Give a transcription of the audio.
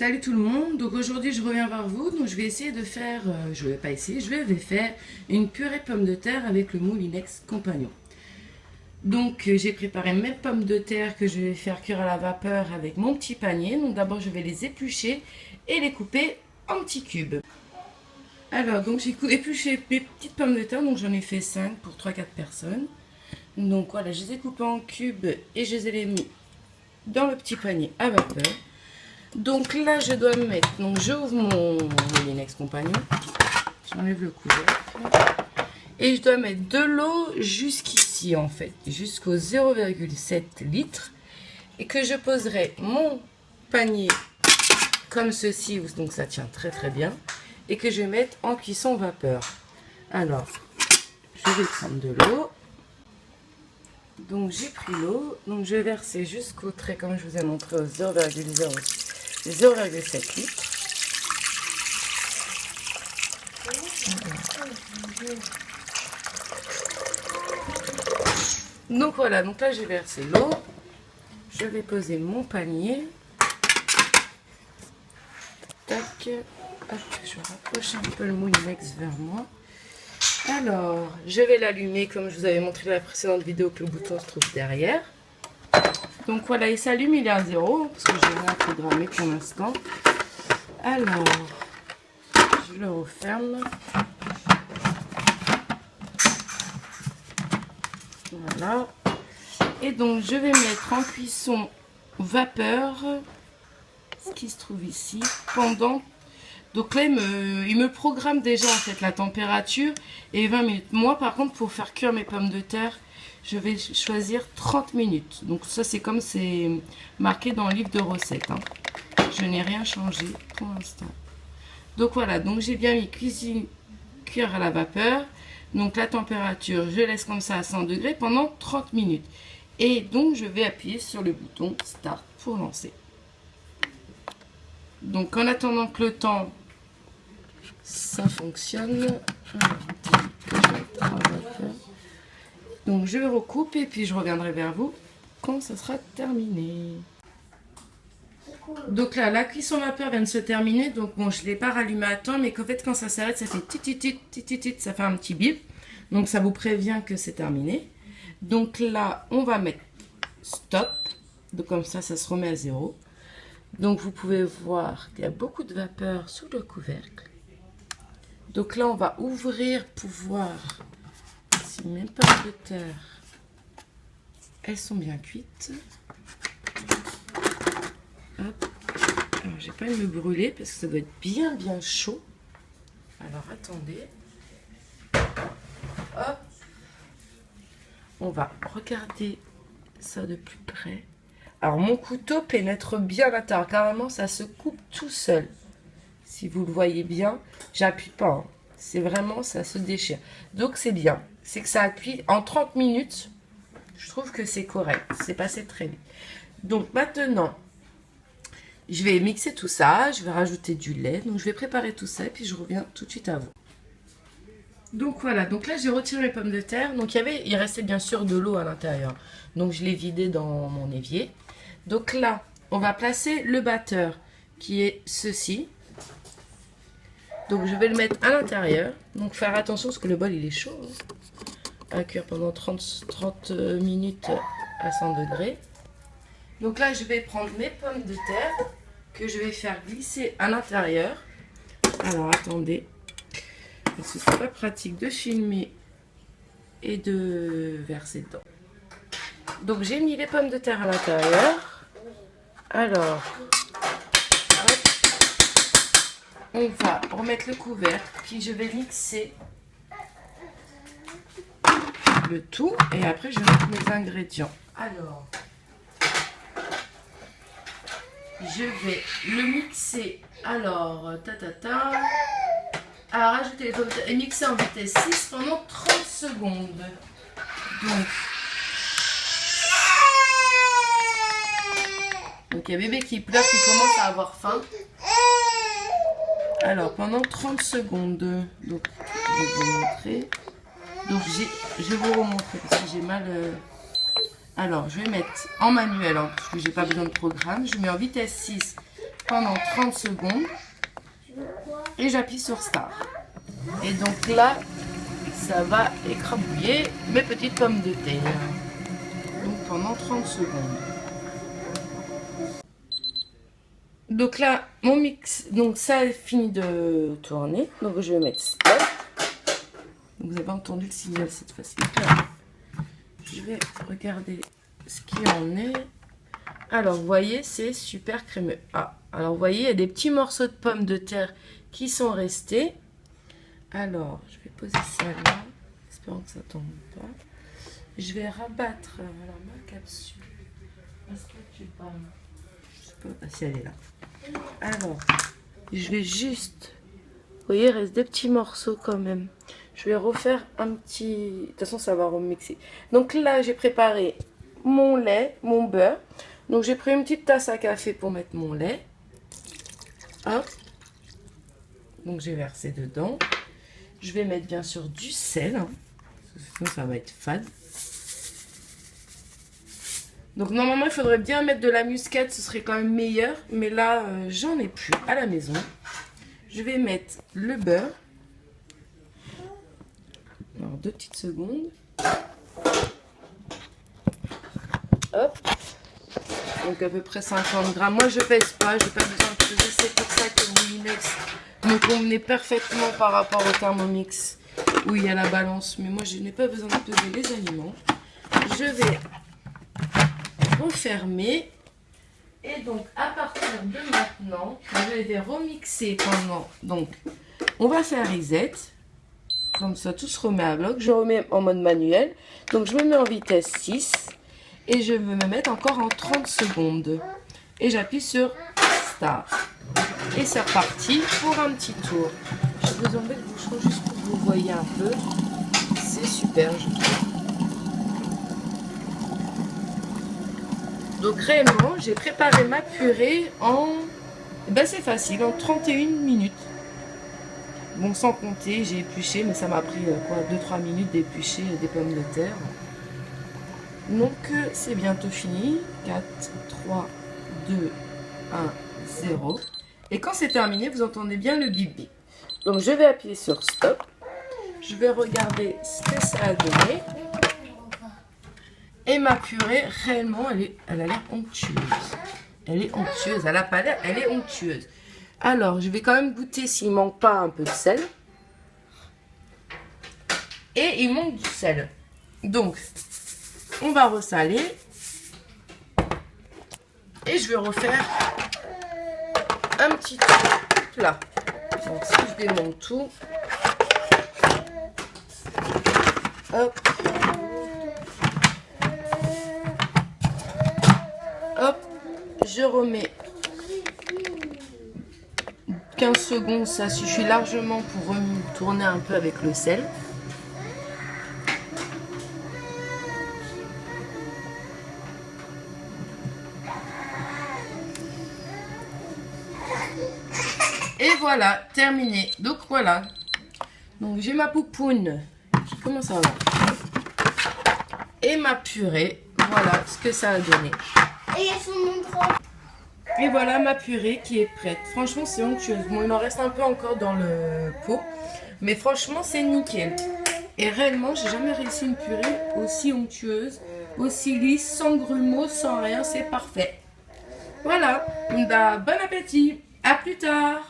Salut tout le monde, donc aujourd'hui je reviens vers vous, donc je vais essayer de faire, je vais faire une purée pommes de terre avec le Moulinex Compagnon. Donc j'ai préparé mes pommes de terre que je vais faire cuire à la vapeur avec mon petit panier. Donc d'abord je vais les éplucher et les couper en petits cubes. Alors donc j'ai épluché mes petites pommes de terre, donc j'en ai fait 5 pour 3-4 personnes. Donc voilà, je les ai coupées en cubes et je les ai mis dans le petit panier à vapeur. Donc là, je dois mettre, donc j'ouvre mon Moulinex Compagnon, j'enlève le couvercle, et je dois mettre de l'eau jusqu'ici en fait, jusqu'au 0,7 litres, et que je poserai mon panier comme ceci, donc ça tient très très bien, et que je vais mettre en cuisson vapeur. Alors, je vais prendre de l'eau. Donc j'ai pris l'eau, donc je vais verser jusqu'au trait comme je vous ai montré au 0,7 litres. Donc voilà, donc là j'ai versé l'eau, je vais poser mon panier. Tac, hop, je rapproche un peu le Moulinex vers moi. Alors, je vais l'allumer comme je vous avais montré dans la précédente vidéo que le bouton se trouve derrière. Donc voilà, il s'allume, il est à 0 parce que j'ai rien programmé pour l'instant. Alors, je le referme. Voilà. Et donc, je vais mettre en cuisson vapeur, ce qui se trouve ici, pendant... Donc là, il me programme déjà en fait la température et 20 minutes. Moi, par contre, pour faire cuire mes pommes de terre, je vais choisir 30 minutes. Donc ça, c'est comme c'est marqué dans le livre de recettes. Hein. Je n'ai rien changé pour l'instant. Donc voilà, donc j'ai bien mis cuire à la vapeur. Donc la température, je laisse comme ça à 100 degrés pendant 30 minutes. Et donc, je vais appuyer sur le bouton Start pour lancer. Donc en attendant que le temps ça fonctionne, donc je recoupe et puis je reviendrai vers vous quand ça sera terminé. Donc là, la cuisson vapeur vient de se terminer, donc bon, je ne l'ai pas rallumé à temps, mais qu'en fait quand ça s'arrête, ça fait tit, ça fait un petit bip, donc ça vous prévient que c'est terminé. Donc là, on va mettre stop, donc comme ça se remet à 0. Donc vous pouvez voir qu'il y a beaucoup de vapeur sous le couvercle. Donc là, on va ouvrir pour voir si mes pommes de terre, elles sont bien cuites. Hop. Alors, j'ai pas envie de me brûler parce que ça doit être bien chaud. Alors, attendez. Hop. On va regarder ça de plus près. Alors, mon couteau pénètre bien à l'intérieur. Carrément, ça se coupe tout seul. Si vous le voyez bien, j'appuie pas. Hein. C'est vraiment, ça se déchire. Donc, c'est bien. C'est que ça a cuit en 30 minutes. Je trouve que c'est correct. C'est passé très vite. Donc, maintenant, je vais mixer tout ça. Je vais rajouter du lait. Donc, je vais préparer tout ça et puis je reviens tout de suite à vous. Donc, voilà. Donc là, j'ai retiré mes pommes de terre. Donc, il restait bien sûr de l'eau à l'intérieur. Donc, je l'ai vidé dans mon évier. Donc là, on va placer le batteur qui est ceci. Donc je vais le mettre à l'intérieur. Donc faire attention parce que le bol il est chaud. Hein, à cuire pendant 30 minutes à 100 degrés. Donc là, je vais prendre mes pommes de terre que je vais faire glisser à l'intérieur. Alors attendez. Parce que c'est pas pratique de filmer et de verser dedans. Donc j'ai mis les pommes de terre à l'intérieur. Alors, hop, on va remettre le couvercle, puis je vais mixer le tout et après je vais mettre mes ingrédients. Alors, je vais le mixer. Alors, à rajouter les pommes de terre et mixer en vitesse 6 pendant 30 secondes. Donc il y a bébé qui pleure, qui commence à avoir faim. Alors pendant 30 secondes, donc je vais vous montrer. Donc je vais vous remontrer parce que j'ai mal. Alors je vais mettre en manuel, hein, parce que j'ai pas besoin de programme. Je mets en vitesse 6 pendant 30 secondes et j'appuie sur Start. Et donc là, ça va écrabouiller mes petites pommes de terre. Donc pendant 30 secondes. Donc là, mon mix, donc ça a fini de tourner. Donc je vais mettre stop. Donc vous avez entendu le signal cette fois-ci. Je vais regarder ce qu'il en est. Alors vous voyez, c'est super crémeux. Ah, alors vous voyez, il y a des petits morceaux de pommes de terre qui sont restés. Alors, je vais poser ça là, espérant que ça tombe pas. Je vais rabattre ma capsule. Est-ce que tu parles? Je sais pas si elle est là. Alors, je vais juste... Vous voyez, il reste des petits morceaux quand même. Je vais refaire un petit... De toute façon, ça va remixer. Donc là, j'ai préparé mon lait, mon beurre. Donc j'ai pris une petite tasse à café pour mettre mon lait. Hop. Donc j'ai versé dedans. Je vais mettre bien sûr du sel, hein, sinon ça va être fade. Donc normalement il faudrait bien mettre de la muscade, ce serait quand même meilleur. Mais là j'en ai plus à la maison. Je vais mettre le beurre. Alors 2 petites secondes. Hop. Donc à peu près 50 grammes. Moi je pèse pas, j'ai pas besoin de peser. C'est pour ça que le Moulinex me convenait parfaitement par rapport au Thermomix où il y a la balance. Mais moi je n'ai pas besoin de peser les aliments. Je vais refermer. Et donc à partir de maintenant, je vais remixer pendant. Donc on va faire reset. Comme ça tout se remet à bloc. Je remets en mode manuel. Donc je me mets en vitesse 6. Et je vais me mettre encore en 30 secondes. Et j'appuie sur Start. Et c'est reparti pour un petit tour. Je vous embête le bouchon juste pour que vous voyez un peu. C'est super, je trouve. Donc réellement, j'ai préparé ma purée en... Ben c'est facile, en 31 minutes. Bon, sans compter, j'ai épluché, mais ça m'a pris quoi, 2-3 minutes d'éplucher des pommes de terre. Donc c'est bientôt fini. 4, 3, 2, 1, 0. Et quand c'est terminé, vous entendez bien le bip bip. Donc je vais appuyer sur stop. Je vais regarder ce que ça a donné. Et ma purée, réellement, elle a l'air onctueuse. Elle est onctueuse. Elle n'a pas l'air, elle est onctueuse. Alors, je vais quand même goûter s'il manque pas un peu de sel. Et il manque du sel. Donc, on va ressaler. Et je vais refaire un petit plat. Donc, si je démonte tout. Hop. Hop. Je remets 15 secondes. Ça suffit largement pour tourner un peu avec le sel. Et voilà, terminé. Donc voilà. Donc j'ai ma poupoune. Comment ça va? Et ma purée. Voilà ce que ça a donné. Et voilà ma purée qui est prête. Franchement, c'est onctueuse. Bon, il en reste un peu encore dans le pot. Mais franchement, c'est nickel. Et réellement, j'ai jamais réussi une purée aussi onctueuse, aussi lisse, sans grumeaux, sans rien. C'est parfait. Voilà. Bon appétit. À plus tard.